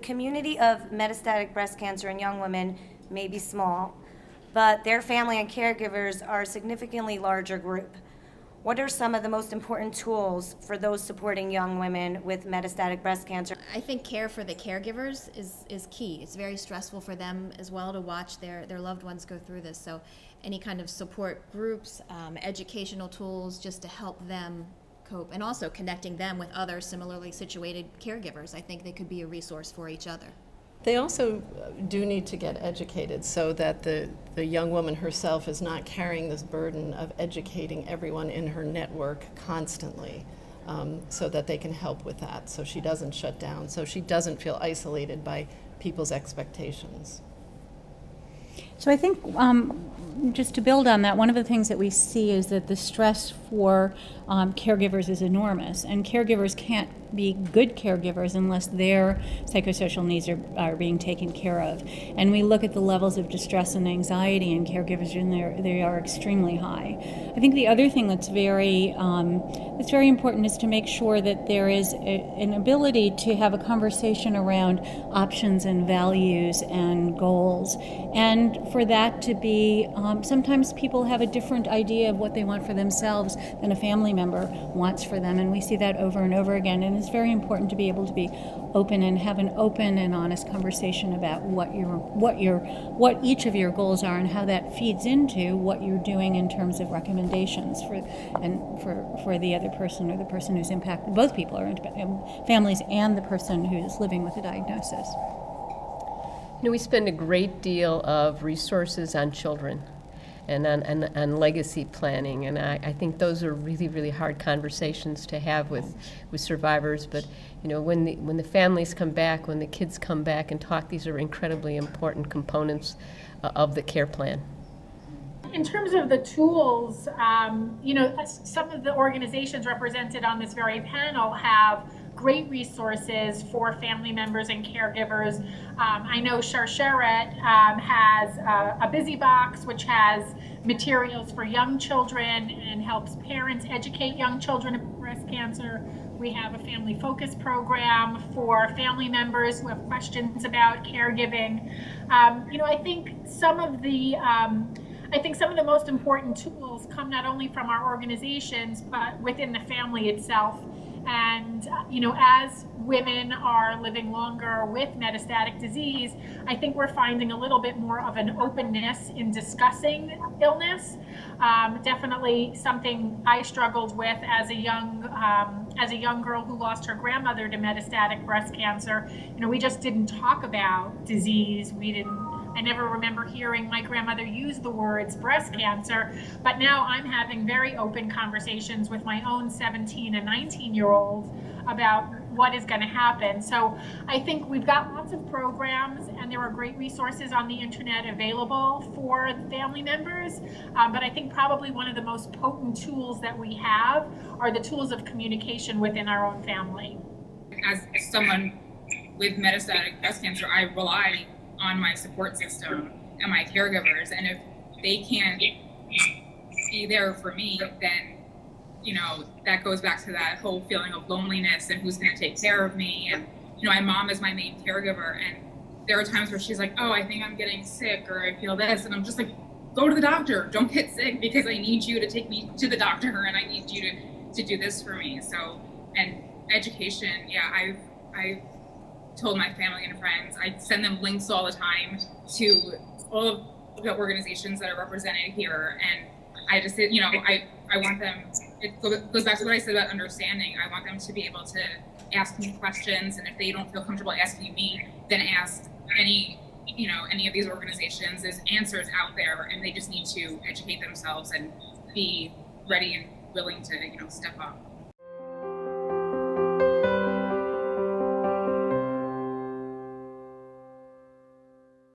community of metastatic breast cancer in young women may be small, but their family and caregivers are a significantly larger group. What are some of the most important tools for those supporting young women with metastatic breast cancer? I think care for the caregivers is key. It's very stressful for them as well to watch their loved ones go through this. So any kind of support groups, educational tools just to help them cope, and also connecting them with other similarly situated caregivers. I think they could be a resource for each other. They also do need to get educated so that the young woman herself is not carrying this burden of educating everyone in her network constantly, so that they can help with that, so she doesn't shut down, so she doesn't feel isolated by people's expectations. So I think just to build on that, one of the things that we see is that the stress for caregivers is enormous, and caregivers can't be good caregivers unless their psychosocial needs are being taken care of. And we look at the levels of distress and anxiety in caregivers, and they are extremely high. I think the other thing that's very important is to make sure that there is an ability to have a conversation around options and values and goals, and for that to be, sometimes people have a different idea of what they want for themselves than a family member wants for them, and we see that over and over again. And it's very important to be able to be open and have an open and honest conversation about what each of your goals are and how that feeds into what you're doing in terms of recommendations for the other person or the person who's impacted. Both people are families and the person who's living with a diagnosis. You know, we spend a great deal of resources on children and on legacy planning, and I think those are really, really hard conversations to have with survivors. But you know, when the families come back, when the kids come back and talk, these are incredibly important components of the care plan. In terms of the tools, you know, some of the organizations represented on this very panel have great resources for family members and caregivers. I know Sharsheret has a busy box which has materials for young children and helps parents educate young children about breast cancer. We have a family focus program for family members who have questions about caregiving. You know, I think some of the most important tools come not only from our organizations, but within the family itself. And, you know, as women are living longer with metastatic disease, I think we're finding a little bit more of an openness in discussing illness. Definitely something I struggled with as a young girl who lost her grandmother to metastatic breast cancer. You know, we just didn't talk about disease. I never remember hearing my grandmother use the words breast cancer, but now I'm having very open conversations with my own 17 and 19-year-olds about what is going to happen. So I think we've got lots of programs, and there are great resources on the internet available for family members, but I think probably one of the most potent tools that we have are the tools of communication within our own family. As someone with metastatic breast cancer, I rely on my support system and my caregivers, and if they can't be there for me, then, you know, that goes back to that whole feeling of loneliness and who's going to take care of me. And, you know, my mom is my main caregiver, and there are times where she's like, oh, I think I'm getting sick, or I feel this, and I'm just like, go to the doctor, don't get sick, because I need you to take me to the doctor, and I need you to do this for me. So, and education, yeah, I've told my family and friends, I send them links all the time to all of the organizations that are represented here. And I just said, you know, I want them, it goes back to what I said about understanding. I want them to be able to ask me questions, and if they don't feel comfortable asking me, then ask any of these organizations. There's answers out there, and they just need to educate themselves and be ready and willing to, you know, step up.